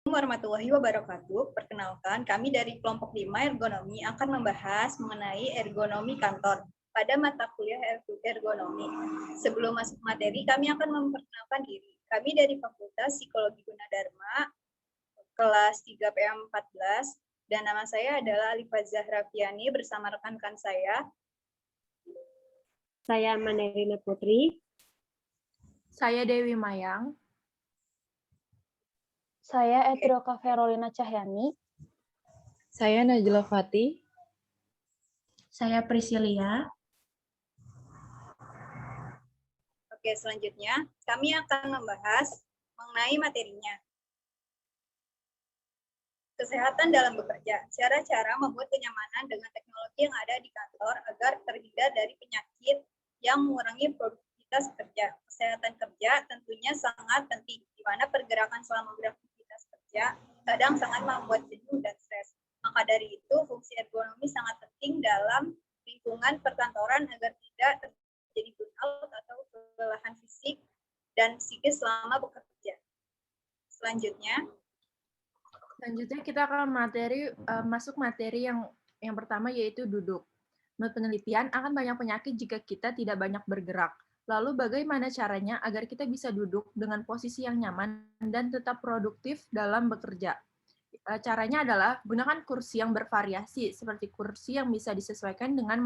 Warahmatullahi wabarakatuh. Perkenalkan, kami dari kelompok 5 ergonomi akan membahas mengenai ergonomi kantor pada mata kuliah ergonomi. Sebelum masuk materi, kami akan memperkenalkan diri. Kami dari Fakultas Psikologi Gunadarma, kelas 3 PM14, dan nama saya adalah Alifa Zahrafiani bersama rekan-rekan saya. Saya Manerina Putri. Saya Dewi Mayang. Saya Edroka Verolina Cahyani. Saya Najla Fatih. Saya Priscilia. Oke, selanjutnya kami akan membahas mengenai materinya. Kesehatan dalam bekerja, cara-cara membuat kenyamanan dengan teknologi yang ada di kantor agar terhindar dari penyakit yang mengurangi produktivitas kerja. Kesehatan kerja tentunya sangat penting, di mana pergerakan selama beraktivitas kerja kadang sangat membuat jenuh dan stres. Maka dari itu, fungsi ergonomi sangat penting dalam lingkungan perkantoran agar tidak terjadi burnout atau kelelahan fisik dan psikis selama bekerja. Selanjutnya kita akan masuk materi yang pertama, yaitu duduk. Menurut penelitian, akan banyak penyakit jika kita tidak banyak bergerak. Lalu bagaimana caranya agar kita bisa duduk dengan posisi yang nyaman dan tetap produktif dalam bekerja? Caranya adalah gunakan kursi yang bervariasi, seperti kursi yang bisa disesuaikan dengan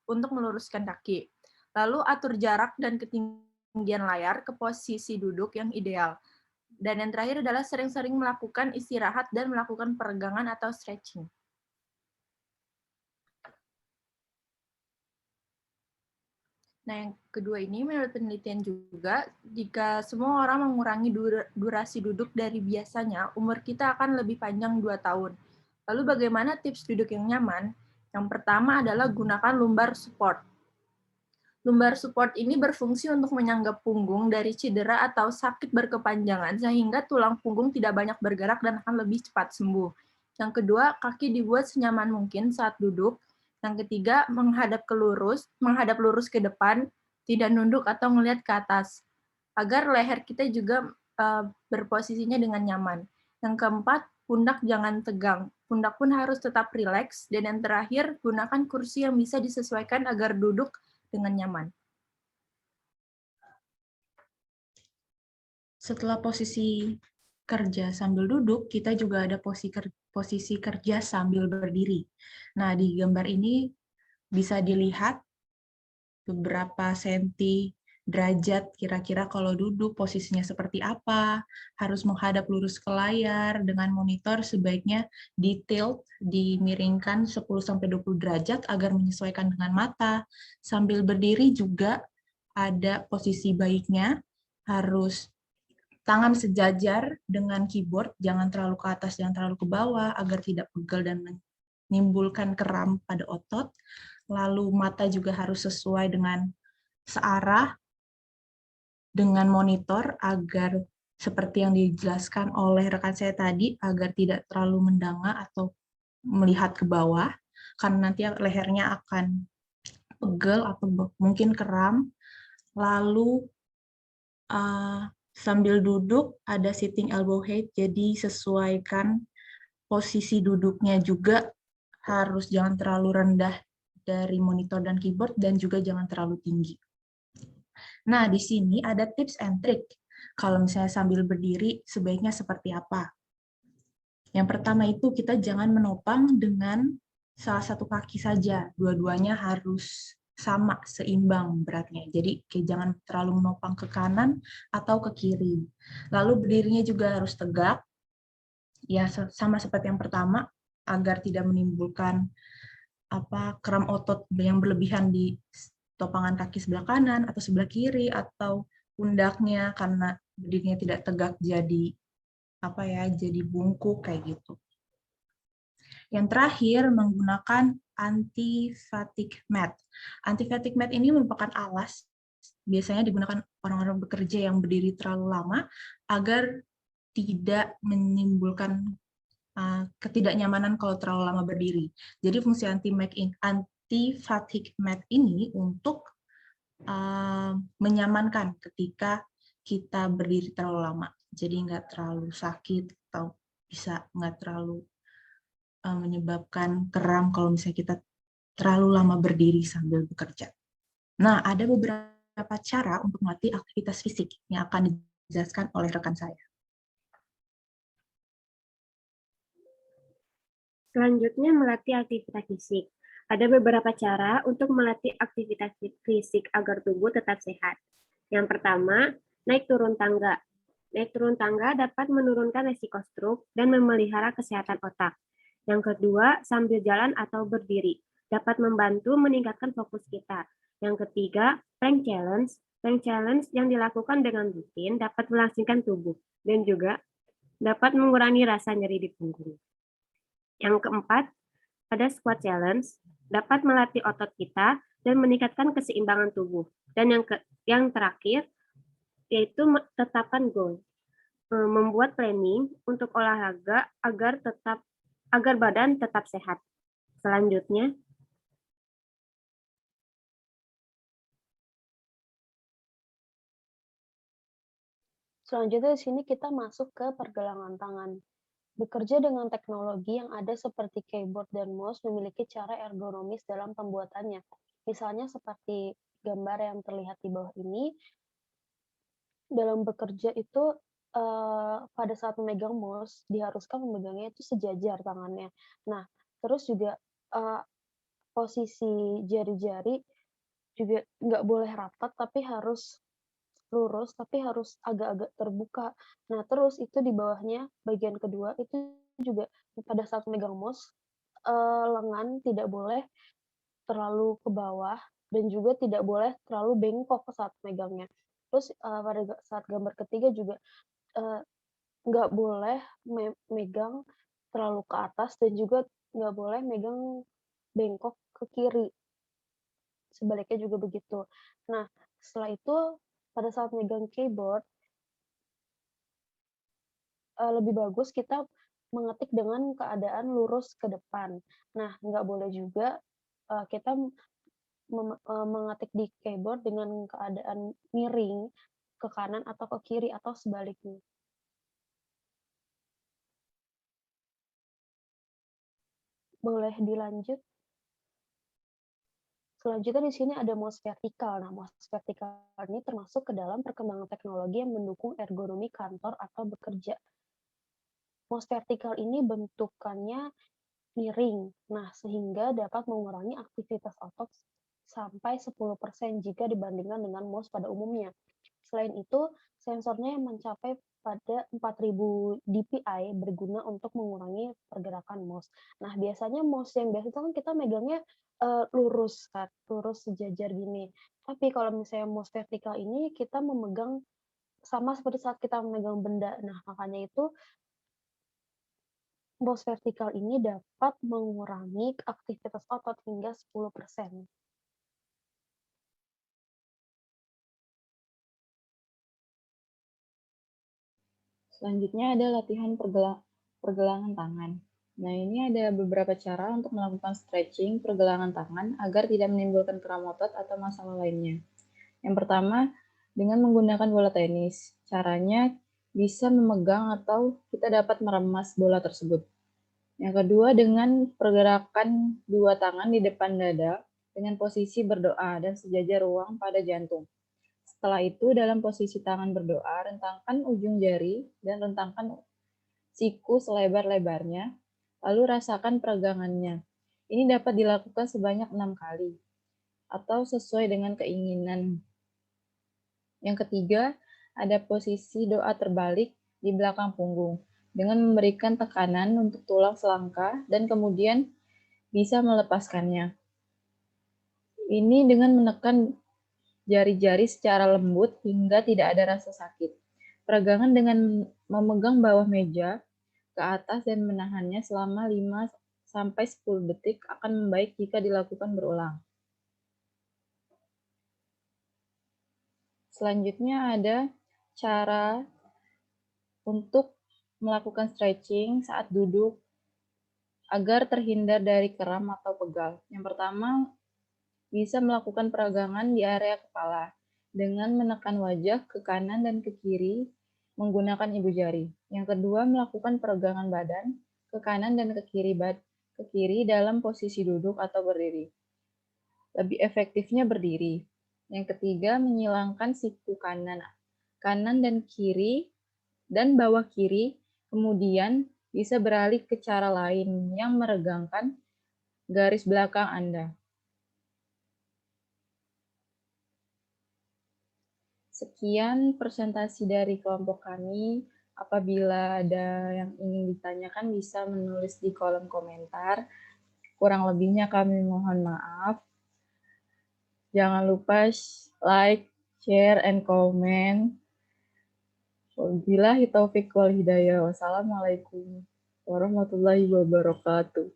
untuk meluruskan kaki. Lalu atur jarak dan ketinggian layar ke posisi duduk yang ideal. Dan yang terakhir adalah sering-sering melakukan istirahat dan melakukan peregangan atau stretching. Nah, yang kedua ini menurut penelitian juga, jika semua orang mengurangi durasi duduk dari biasanya, umur kita akan lebih panjang 2 tahun. Lalu bagaimana tips duduk yang nyaman? Yang pertama adalah gunakan lumbar support. Lumbar support ini berfungsi untuk menyanggap punggung dari cedera atau sakit berkepanjangan, sehingga tulang punggung tidak banyak bergerak dan akan lebih cepat sembuh. Yang kedua, kaki dibuat senyaman mungkin saat duduk. Yang ketiga, menghadap lurus ke depan, tidak nunduk atau melihat ke atas, agar leher kita juga berposisinya dengan nyaman. Yang keempat, pundak jangan tegang. Pundak pun harus tetap rileks. Dan yang terakhir, gunakan kursi yang bisa disesuaikan agar duduk dengan nyaman. Setelah posisi kerja sambil duduk, kita juga ada posisi kerja sambil berdiri. Nah, di gambar ini bisa dilihat beberapa derajat kira-kira kalau duduk posisinya seperti apa, harus menghadap lurus ke layar, dengan monitor sebaiknya dimiringkan 10-20 derajat agar menyesuaikan dengan mata. Sambil berdiri juga ada posisi baiknya, harus tangan sejajar dengan keyboard, jangan terlalu ke atas, jangan terlalu ke bawah, agar tidak pegel dan menimbulkan kram pada otot. Lalu mata juga harus sesuai dengan searah dengan monitor, agar seperti yang dijelaskan oleh rekan saya tadi, agar tidak terlalu mendanga atau melihat ke bawah, karena nanti lehernya akan pegel atau mungkin kram. Lalu sambil duduk ada sitting elbow height, jadi sesuaikan posisi duduknya juga, harus jangan terlalu rendah dari monitor dan keyboard, dan juga jangan terlalu tinggi. Nah, di sini ada tips and trick. Kalau misalnya sambil berdiri, sebaiknya seperti apa? Yang pertama itu, kita jangan menopang dengan salah satu kaki saja. Dua-duanya harus sama, seimbang beratnya. Jadi, jangan terlalu menopang ke kanan atau ke kiri. Lalu berdirinya juga harus tegak. Ya, sama seperti yang pertama, agar tidak menimbulkan kram otot yang berlebihan di topangan kaki sebelah kanan atau sebelah kiri, atau pundaknya karena berdirinya tidak tegak jadi jadi bungkuk kayak gitu. Yang terakhir, menggunakan anti-fatigue mat. Anti-fatigue mat ini merupakan alas, biasanya digunakan orang-orang bekerja yang berdiri terlalu lama agar tidak menimbulkan ketidaknyamanan kalau terlalu lama berdiri. Jadi fungsi anti-fatigue mat ini untuk menyamankan ketika kita berdiri terlalu lama. Jadi nggak terlalu sakit atau bisa nggak terlalu menyebabkan kram kalau misalnya kita terlalu lama berdiri sambil bekerja. Nah, ada beberapa cara untuk melatih aktivitas fisik yang akan dijelaskan oleh rekan saya. Selanjutnya, melatih aktivitas fisik. Ada beberapa cara untuk melatih aktivitas fisik agar tubuh tetap sehat. Yang pertama, naik turun tangga. Naik turun tangga dapat menurunkan risiko stroke dan memelihara kesehatan otak. Yang kedua, sambil jalan atau berdiri. Dapat membantu meningkatkan fokus kita. Yang ketiga, plank challenge. Plank challenge yang dilakukan dengan rutin dapat melangsingkan tubuh dan juga dapat mengurangi rasa nyeri di punggung. Yang keempat, ada squat challenge, dapat melatih otot kita dan meningkatkan keseimbangan tubuh. Dan yang terakhir, yaitu tetapkan goal. Membuat planning untuk olahraga agar badan tetap sehat. Selanjutnya, Selanjutnya di sini kita masuk ke pergelangan tangan. Bekerja dengan teknologi yang ada seperti keyboard dan mouse memiliki cara ergonomis dalam pembuatannya. Misalnya seperti gambar yang terlihat di bawah ini, dalam bekerja itu pada saat memegang mouse diharuskan memegangnya itu sejajar tangannya. Nah, terus juga posisi jari-jari juga nggak boleh rapat, tapi harus lurus, tapi harus agak-agak terbuka. Nah, terus itu di bawahnya bagian kedua itu juga pada saat memegang mouse lengan tidak boleh terlalu ke bawah dan juga tidak boleh terlalu bengkok saat megangnya. Terus pada saat gambar ketiga juga nggak boleh megang terlalu ke atas dan juga nggak boleh megang bengkok ke kiri. Sebaliknya juga begitu. Nah, setelah itu pada saat megang keyboard lebih bagus kita mengetik dengan keadaan lurus ke depan. Nah, nggak boleh juga kita mengetik di keyboard dengan keadaan miring ke kanan atau ke kiri atau sebaliknya. Boleh dilanjut? Selanjutnya di sini ada mouse vertikal. Nah, mouse vertikal ini termasuk ke dalam perkembangan teknologi yang mendukung ergonomi kantor atau bekerja. Mouse vertikal ini bentukannya miring, nah sehingga dapat mengurangi aktivitas otot sampai 10% jika dibandingkan dengan mouse pada umumnya. Selain itu, sensornya yang mencapai pada 4000 dpi berguna untuk mengurangi pergerakan mouse. Nah, biasanya mouse yang biasa itu kan kita megangnya lurus kan, lurus sejajar gini. Tapi kalau misalnya mouse vertikal ini kita memegang sama seperti saat kita memegang benda. Nah, makanya itu mouse vertikal ini dapat mengurangi aktivitas otot hingga 10%. Selanjutnya ada latihan pergelangan tangan. Nah, ini ada beberapa cara untuk melakukan stretching pergelangan tangan agar tidak menimbulkan kram otot atau masalah lainnya. Yang pertama, dengan menggunakan bola tenis. Caranya bisa memegang atau kita dapat meremas bola tersebut. Yang kedua, dengan pergerakan dua tangan di depan dada dengan posisi berdoa dan sejajar ruang pada jantung. Setelah itu, dalam posisi tangan berdoa, rentangkan ujung jari dan rentangkan siku selebar-lebarnya, lalu rasakan peregangannya. Ini dapat dilakukan sebanyak 6 kali, atau sesuai dengan keinginan. Yang ketiga, ada posisi doa terbalik di belakang punggung, dengan memberikan tekanan untuk tulang selangkah dan kemudian bisa melepaskannya. Ini dengan menekan jari-jari secara lembut hingga tidak ada rasa sakit. Peregangan dengan memegang bawah meja ke atas dan menahannya selama 5-10 detik akan membaik jika dilakukan berulang. Selanjutnya ada cara untuk melakukan stretching saat duduk agar terhindar dari kram atau pegal. Yang pertama, bisa melakukan peregangan di area kepala dengan menekan wajah ke kanan dan ke kiri menggunakan ibu jari. Yang kedua, melakukan peregangan badan ke kanan dan ke kiri dalam posisi duduk atau berdiri. Lebih efektifnya berdiri. Yang ketiga, menyilangkan siku kanan dan kiri dan bawah kiri, kemudian bisa beralih ke cara lain yang meregangkan garis belakang Anda. Sekian presentasi dari kelompok kami. Apabila ada yang ingin ditanyakan bisa menulis di kolom komentar. Kurang lebihnya kami mohon maaf. Jangan lupa like, share, and comment. Wabillahi taufiq wal hidayah. Wassalamualaikum warahmatullahi wabarakatuh.